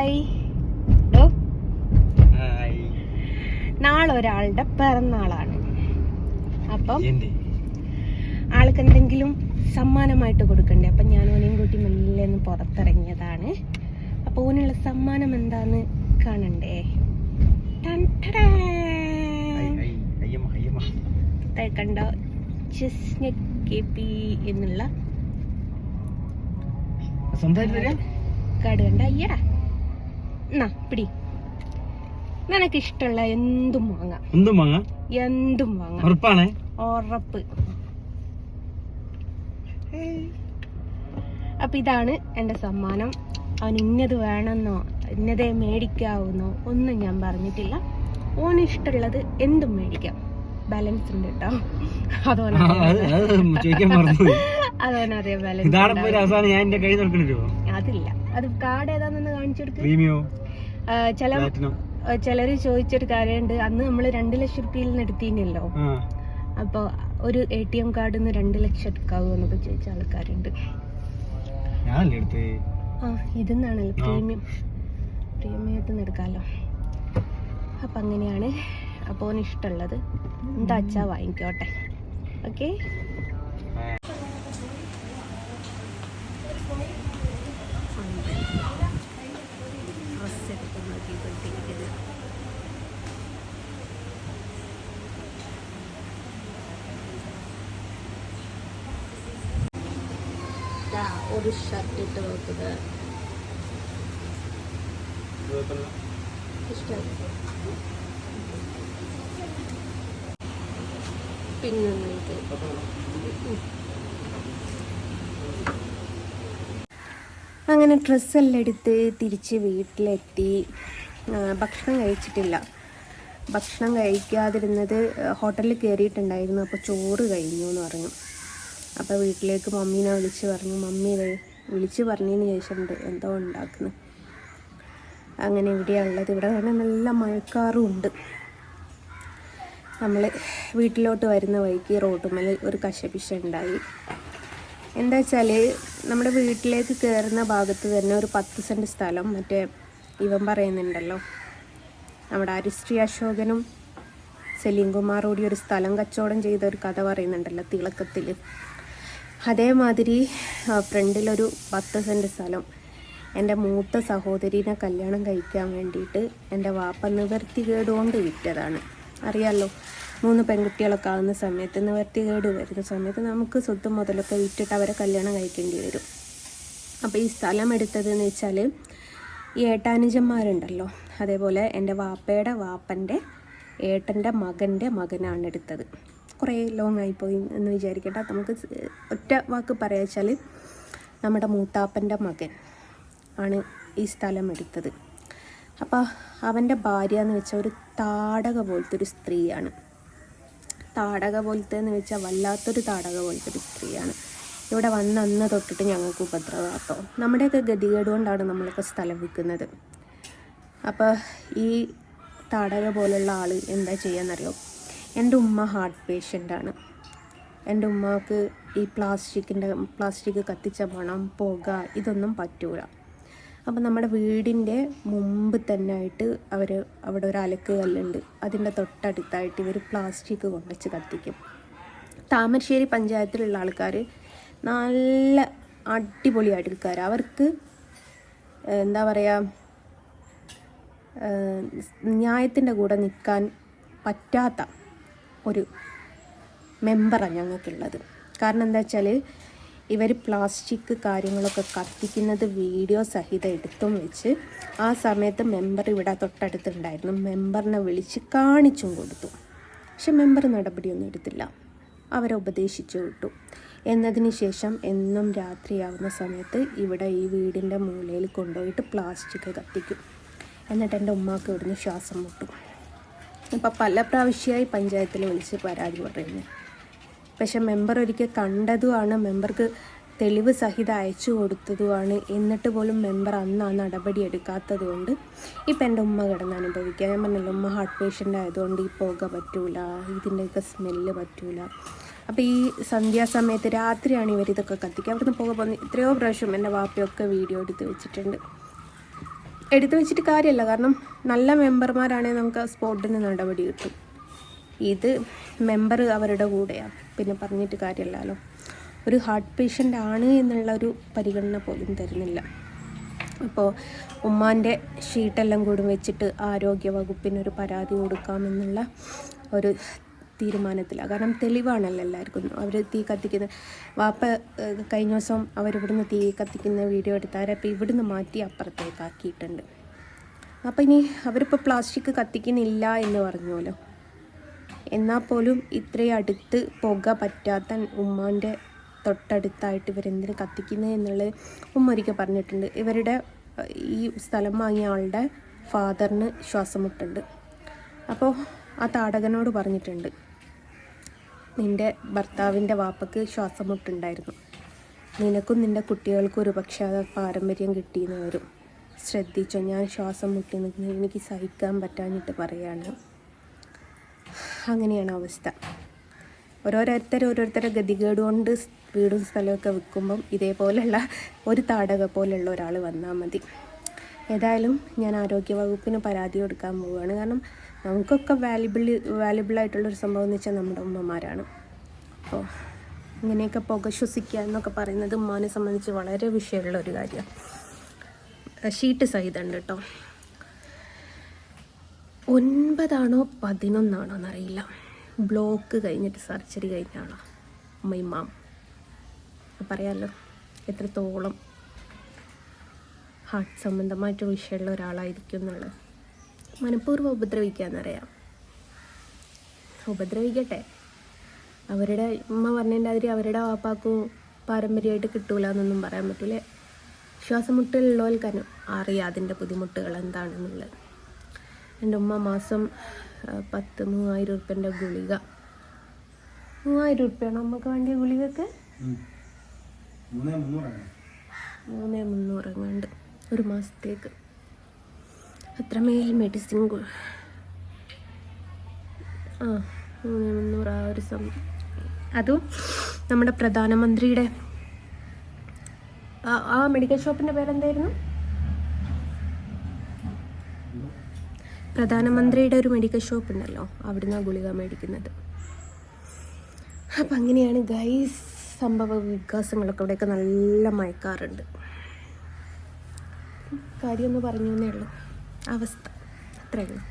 Hi. നാളെ ഒരാളുടെ പിറന്നാളാണ്. അപ്പം ആൾക്ക് എന്തെങ്കിലും സമ്മാനമായിട്ട് കൊടുക്കണ്ടേ. അപ്പം ഞാൻ ഓനെയും കൂട്ടി മെല്ലെ ഒന്ന് പുറത്തിറങ്ങിയതാണ്. അപ്പോൾ ഓനുള്ള സമ്മാനം എന്താന്ന് കാണണ്ടേ. കണ്ടോ, എന്നുള്ള കാർഡ് കണ്ട. അയ്യടാ എന്നാ പിടി. നിനക്ക് ഇഷ്ടമുള്ള എന്തും വാങ്ങാം. എന്തും വാങ്ങാം. ഉറപ്പ്. അപ്പൊ ഇതാണ് എന്റെ സമ്മാനം. അവൻ ഇന്നത് വേണമെന്നോ ഇന്നതേ മേടിക്കാവുന്നോ ഒന്നും ഞാൻ പറഞ്ഞിട്ടില്ല. ഓന് ഇഷ്ടമുള്ളത് എന്തും മേടിക്കാം. ബാലൻസ് ഉണ്ട് കേട്ടോ. അതോനറിയാം ബാലൻസ്. അതില്ല. അത് കാർഡ് ഏതാണെന്ന് കാണിച്ചു കൊടുക്കും. ചിലര് ചോദിച്ചൊരു കാര്യമുണ്ട്. അന്ന് നമ്മള് 2 ലക്ഷം റുപ്യയിൽ നിന്ന് എടുത്തീനല്ലോ. അപ്പൊ ഒരു ATM കാർഡിൽ നിന്ന് 2 ലക്ഷം എടുക്കാവോ എന്നൊക്കെ ചോദിച്ച ആൾക്കാരുണ്ട്. ഇതെന്നാണല്ലോ പ്രീമിയത്തിൽ നിന്ന് എടുക്കാമല്ലോ. അപ്പൊ അങ്ങനെയാണ്. അപ്പോൾ ഓന് ഇഷ്ടമുള്ളത് എന്താ അച്ഛാ വാങ്ങിക്കോട്ടെ. ഓക്കെ. ഒരു ഷർട്ട് ഇട്ട് നോക്കുക. പിന്നെ അങ്ങനെ ഡ്രസ്സെല്ലാം എടുത്ത് തിരിച്ച് വീട്ടിലെത്തി. ഭക്ഷണം കഴിച്ചിട്ടില്ല. ഭക്ഷണം കഴിക്കാതിരുന്നത് ഹോട്ടലിൽ കയറിയിട്ടുണ്ടായിരുന്നു. അപ്പോൾ ചോറ് കഴിഞ്ഞു എന്ന് പറഞ്ഞു. അപ്പോൾ വീട്ടിലേക്ക് മമ്മീനെ വിളിച്ച് പറഞ്ഞു. മമ്മി വിളിച്ച് പറഞ്ഞതിന് ശേഷം എന്തോ ഉണ്ടാക്കുന്നു. അങ്ങനെ ഇവിടെയാണുള്ളത്. ഇവിടെ തന്നെ നല്ല മഴക്കാറും ഉണ്ട്. നമ്മൾ വീട്ടിലോട്ട് വരുന്ന വഴിക്ക് റോഡുമ്മൽ ഒരു കശപിശ ഉണ്ടായി. എന്താ വെച്ചാൽ നമ്മുടെ വീട്ടിലേക്ക് കയറുന്ന ഭാഗത്ത് തന്നെ ഒരു 10 സെൻറ്റ് സ്ഥലം മറ്റേ ഇവൻ പറയുന്നുണ്ടല്ലോ, നമ്മുടെ അരിശ്രീ അശോകനും സലീം കുമാറും കൂടി ഒരു സ്ഥലം കച്ചവടം ചെയ്ത ഒരു കഥ പറയുന്നുണ്ടല്ലോ തിളക്കത്തിൽ. അതേമാതിരി ഫ്രണ്ടിലൊരു 10 സെൻറ്റ് സ്ഥലം എൻ്റെ മൂത്ത സഹോദരീനെ കല്യാണം കഴിക്കാൻ വേണ്ടിയിട്ട് എൻ്റെ വാപ്പ നിവർത്തികേടുകൊണ്ട് വിറ്റതാണ്. അറിയാമല്ലോ, 3 പെൺകുട്ടികളൊക്കെ ആകുന്ന സമയത്ത് നിവർത്തികേട് വരുന്ന സമയത്ത് നമുക്ക് സ്വത്തും മുതലൊക്കെ വിറ്റിട്ട് അവരെ കല്യാണം കഴിക്കേണ്ടി വരും. അപ്പോൾ ഈ സ്ഥലം എടുത്തതെന്ന് വെച്ചാൽ ഈ ഏട്ടാനുജന്മാരുണ്ടല്ലോ, അതേപോലെ എൻ്റെ വാപ്പയുടെ വാപ്പൻ്റെ ഏട്ടൻ്റെ മകനാണ് എടുത്തത്. കുറേ ലോങ് ആയിപ്പോയി എന്ന് വിചാരിക്കട്ടെ. നമുക്ക് ഒറ്റ വാക്ക് പറയാ വെച്ചാൽ നമ്മുടെ മൂത്താപ്പൻ്റെ മകൻ ആണ് ഈ സ്ഥലം എടുത്തത്. അപ്പോൾ അവൻ്റെ ഭാര്യ എന്ന് വെച്ചാൽ ഒരു താടക പോലത്തെ ഒരു സ്ത്രീയാണ്. താടക പോലത്തെ എന്ന് വെച്ചാൽ വല്ലാത്തൊരു താടക പോലത്തെ ഒരു സ്ത്രീയാണ്. ഇവിടെ വന്ന് അന്ന് തൊട്ടിട്ട് ഞങ്ങൾക്ക് ഉപദ്രവമാട്ടോ. നമ്മുടെയൊക്കെ ഗതികേട് കൊണ്ടാണ് നമ്മളൊക്കെ സ്ഥലം വിൽക്കുന്നത്. അപ്പോൾ ഈ താടക പോലുള്ള ആൾ എന്താ ചെയ്യാന്നറിയോ, എൻ്റെ ഉമ്മ ഹാർട്ട് പേഷ്യൻ്റാണ്. എൻ്റെ ഉമ്മക്ക് ഈ പ്ലാസ്റ്റിക് കത്തിച്ച മണം, പുക ഇതൊന്നും പറ്റൂല. അപ്പം നമ്മുടെ വീടിൻ്റെ മുമ്പ് തന്നെ ആയിട്ട് അവിടെ ഒരു അലക്ക് കല്ലുണ്ട്. അതിൻ്റെ തൊട്ടടുത്തായിട്ട് ഇവർ പ്ലാസ്റ്റിക് കൊണ്ടുവച്ച് കത്തിക്കും. താമരശ്ശേരി പഞ്ചായത്തിലുള്ള ആൾക്കാർ നല്ല അടിപൊളി ആൾക്കാർ. അവർക്ക് എന്താ പറയുക, ന്യായത്തിൻ്റെ കൂടെ നിൽക്കാൻ പറ്റാത്ത ഒരു മെമ്പറാണ് ഞങ്ങൾക്കുള്ളത്. കാരണം എന്താ വെച്ചാൽ ഇവർ പ്ലാസ്റ്റിക് കാര്യങ്ങളൊക്കെ കത്തിക്കുന്നത് വീഡിയോ സഹിതം എടുത്തും വെച്ച് ആ സമയത്ത് മെമ്പർ ഇവിടെ തൊട്ടടുത്തുണ്ടായിരുന്നു. മെമ്പറിനെ വിളിച്ച് കാണിച്ചും കൊടുത്തു. പക്ഷെ മെമ്പർ നടപടിയൊന്നും എടുത്തില്ല. അവരെ ഉപദേശിച്ചു വിട്ടു. എന്നതിന് ശേഷം എന്നും രാത്രിയാവുന്ന സമയത്ത് ഇവിടെ ഈ വീടിൻ്റെ മൂലയിൽ കൊണ്ടുപോയിട്ട് പ്ലാസ്റ്റിക് കത്തിക്കും. എന്നിട്ട് എൻ്റെ ഉമ്മാക്ക് ഇവിടുന്ന് ശ്വാസം മുട്ടും. ഇപ്പം പല പ്രാവശ്യമായി പഞ്ചായത്തിൽ വിളിച്ച് പരാതി പറയുന്നത്. പക്ഷെ മെമ്പർ ഒരിക്കൽ കണ്ടതുമാണ്, മെമ്പർക്ക് തെളിവ് സഹിതം അയച്ചു കൊടുത്തതുമാണ്. എന്നിട്ട് പോലും മെമ്പർ അന്ന് ആ നടപടി എടുക്കാത്തത് കൊണ്ട് ഇപ്പം എൻ്റെ ഉമ്മ കിടന്ന് അനുഭവിക്കുക. ഞാൻ പറഞ്ഞല്ലോ, ഉമ്മ ഹാർട്ട് പേഷ്യൻ്റ് ആയതുകൊണ്ട് ഈ പുക പറ്റൂല, ഇതിൻ്റെയൊക്കെ സ്മെല്ല് പറ്റൂല. അപ്പോൾ ഈ സന്ധ്യാസമയത്ത് രാത്രിയാണ് ഇവരിതൊക്കെ കത്തിക്കുക. അവിടുന്ന് പുക പോകുന്ന എത്രയോ പ്രാവശ്യം എൻ്റെ വാപ്പയൊക്കെ വീഡിയോ എടുത്ത് വെച്ചിട്ടുണ്ട്. എടുത്തു വെച്ചിട്ട് കാര്യമല്ല. കാരണം നല്ല മെമ്പർമാരാണെങ്കിൽ നമുക്ക് സ്പോട്ടിന് നടപടി കിട്ടും. ഇത് മെമ്പർ അവരുടെ കൂടെയാണ്, പിന്നെ പറഞ്ഞിട്ട് കാര്യമല്ലല്ലോ. ഒരു ഹാർട്ട് പേഷ്യൻ്റ് ആണ് എന്നുള്ള ഒരു പരിഗണന പോലും തരുന്നില്ല. അപ്പോൾ ഉമ്മാൻ്റെ ഷീട്ടെല്ലാം കൂടി വെച്ചിട്ട് ആരോഗ്യ വകുപ്പിനൊരു പരാതി കൊടുക്കാമെന്നുള്ള ഒരു തീരുമാനത്തിലാണ്. കാരണം തെളിവാണല്ലോ എല്ലാവർക്കും. അവർ തീ കത്തിക്കുന്ന വാപ്പ കഴിഞ്ഞ ദിവസം അവരിവിടുന്ന് തീ കത്തിക്കുന്ന വീഡിയോ എടുത്താൽ അപ്പോൾ ഇവിടുന്ന് മാറ്റി അപ്പുറത്തേക്കാക്കിയിട്ടുണ്ട്. അപ്പോൾ ഇനി അവരിപ്പോൾ പ്ലാസ്റ്റിക് കത്തിക്കുന്നില്ല എന്ന് പറഞ്ഞുവല്ലോ. എന്നാൽ പോലും ഇത്രയും അടുത്ത് പുക പറ്റാത്ത ഉമ്മാൻ്റെ തൊട്ടടുത്തായിട്ട് ഇവരെന്തിനു കത്തിക്കുന്നത് എന്നുള്ളത് ഉമ്മ ഒരിക്കൽ പറഞ്ഞിട്ടുണ്ട്. ഇവരുടെ ഈ സ്ഥലം വാങ്ങിയ ആളുടെ ഫാദറിന് ശ്വാസം മുട്ടുണ്ട്. അപ്പോൾ ആ താടകനോട് പറഞ്ഞിട്ടുണ്ട്, നിൻ്റെ ഭർത്താവിൻ്റെ വാപ്പക്ക് ശ്വാസം മുട്ടുണ്ടായിരുന്നു, നിനക്കും നിൻ്റെ കുട്ടികൾക്കും ഒരു പക്ഷേ അത് പാരമ്പര്യം കിട്ടിയെന്ന് വരും, ശ്രദ്ധിച്ചോ, ഞാൻ ശ്വാസം മുട്ടി നിൽക്കുന്നത് എനിക്ക് സഹിക്കാൻ പറ്റാഞ്ഞിട്ട് അങ്ങനെയാണ് അവസ്ഥ. ഓരോരുത്തരുടെ ഗതികേട് കൊണ്ട് വീടും സ്ഥലമൊക്കെ വിൽക്കുമ്പം ഇതേപോലെയുള്ള ഒരു താടക പോലെയുള്ള ഒരാൾ വന്നാൽ മതി. ഏതായാലും ഞാൻ ആരോഗ്യവകുപ്പിന് പരാതി കൊടുക്കാൻ പോവുകയാണ്. കാരണം നമുക്കൊക്കെ വാല്യുബിളായിട്ടുള്ളൊരു സംഭവം എന്ന് വെച്ചാൽ നമ്മുടെ ഉമ്മമാരാണ്. അപ്പോൾ ഇങ്ങനെയൊക്കെ പുക ശ്വസിക്കുക എന്നൊക്കെ പറയുന്നത് ഉമ്മാനെ സംബന്ധിച്ച് വളരെ വിഷയമുള്ള ഒരു കാര്യമാണ്. ഷീറ്റ് സഹിതമുണ്ട് കേട്ടോ. 9 ആണോ 11 ആണോ എന്നറിയില്ല. ബ്ലോക്ക് കഴിഞ്ഞിട്ട് സർജറി കഴിഞ്ഞാണോ ഉമ്മ പറയാമല്ലോ എത്രത്തോളം ഹാർട്ട് സംബന്ധമായിട്ട് വിഷയമുള്ള ഒരാളായിരിക്കും എന്നുള്ളത്. മനഃപൂർവ്വം ഉപദ്രവിക്കാമെന്നറിയാം. ഉപദ്രവിക്കട്ടെ. അവരുടെ ഉമ്മ പറഞ്ഞതിൻ്റെ അതിൽ അവരുടെ വാപ്പാക്കും പാരമ്പര്യമായിട്ട് കിട്ടൂല എന്നൊന്നും പറയാൻ പറ്റില്ല. ശ്വാസമുട്ടലുള്ളവർക്കാണ് അറിയാം അതിൻ്റെ ബുദ്ധിമുട്ടുകൾ എന്താണെന്നുള്ളത്. എൻ്റെ ഉമ്മ മാസം 30,000 ഉറുപ്പ്യൻ്റെ ഗുളിക, 3000 ഉറുപ്പ്യാണ് നമുക്ക് വേണ്ടിയ ഗുളികക്ക് 3,300 എങ്ങാണ്ട് ഒരു മാസത്തേക്ക്. അത്രമേൽ മെഡിസിൻ 3,300 ആ ഒരു അതും നമ്മുടെ പ്രധാനമന്ത്രിയുടെ ആ മെഡിക്കൽ ഷോപ്പിൻ്റെ പേരെന്തായിരുന്നു? പ്രധാനമന്ത്രിയുടെ ഒരു മെഡിക്കൽ ഷോപ്പ് ഉണ്ടല്ലോ, അവിടുന്ന് ആ ഗുളിക മേടിക്കുന്നത്. അപ്പം അങ്ങനെയാണ് ഗൈസ് സംഭവ വികാസങ്ങളൊക്കെ. ഇവിടെയൊക്കെ നല്ല മയക്കാറുണ്ട്. കാര്യമൊന്ന് പറഞ്ഞു എന്നേ ഉള്ളൂ, അവസ്ഥ അത്രേ ഉള്ളൂ.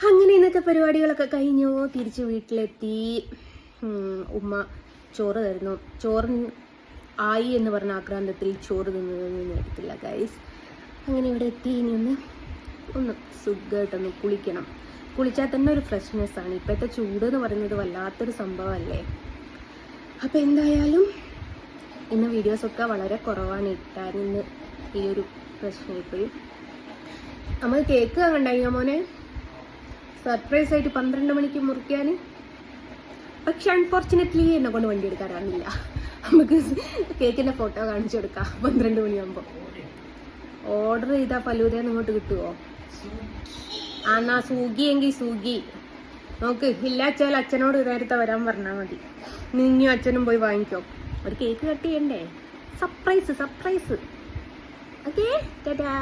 അങ്ങനെ ഇന്നത്തെ പരിപാടികളൊക്കെ കഴിഞ്ഞു. തിരിച്ച് വീട്ടിലെത്തി. ഉമ്മ ചോറ് തരുന്നു. ചോറ് ആയി എന്ന് പറഞ്ഞ ആക്രാന്തത്തിൽ ചോറ് തിന്നതൊന്നും എടുത്തില്ല ഗൈസ്. അങ്ങനെ ഇവിടെ എത്തി. ഇനി ഒന്ന് സുഖമായിട്ടൊന്ന് കുളിക്കണം. കുളിച്ചാൽ തന്നെ ഒരു ഫ്രഷ്നെസ്സാണ്. ഇപ്പോഴത്തെ ചൂട് എന്ന് പറയുന്നത് വല്ലാത്തൊരു സംഭവമല്ലേ. അപ്പോൾ എന്തായാലും ഇന്ന് വീഡിയോസൊക്കെ വളരെ കുറവാണ് ഇട്ടാൻ. ഇന്ന് ഈ ഒരു പ്രശ്നം ഇപ്പോഴും നമ്മൾ കേക്ക് വാങ്ങണ്ടായി മോനെ, സർപ്രൈസ് ആയിട്ട് 12 മണിക്ക് മുറിക്കാൻ. പക്ഷെ അൺഫോർച്ചുനേറ്റ്ലി എന്നെ കൊണ്ട് വണ്ടി എടുക്കാറാണില്ല. നമുക്ക് കേക്കിൻ്റെ ഫോട്ടോ കാണിച്ചു കൊടുക്കാം 12 മണിയാകുമ്പോൾ. ഓർഡർ ചെയ്താൽ ഫലൂദയെന്ന് ഇങ്ങോട്ട് കിട്ടുമോ? എന്നാ സ്വിഗ്ഗി എങ്കിൽ സ്വിഗ്ഗി നോക്ക്. ഇല്ലാച്ചാൽ അച്ഛനോട് നേരത്തെ വരാൻ പറഞ്ഞാൽ മതി. നിന്നും അച്ഛനും പോയി വാങ്ങിക്കോ. ഒരു കേക്ക് കട്ട് ചെയ്യണ്ടേ? സർപ്രൈസ്. ഓക്കേ, ടാറ്റാ.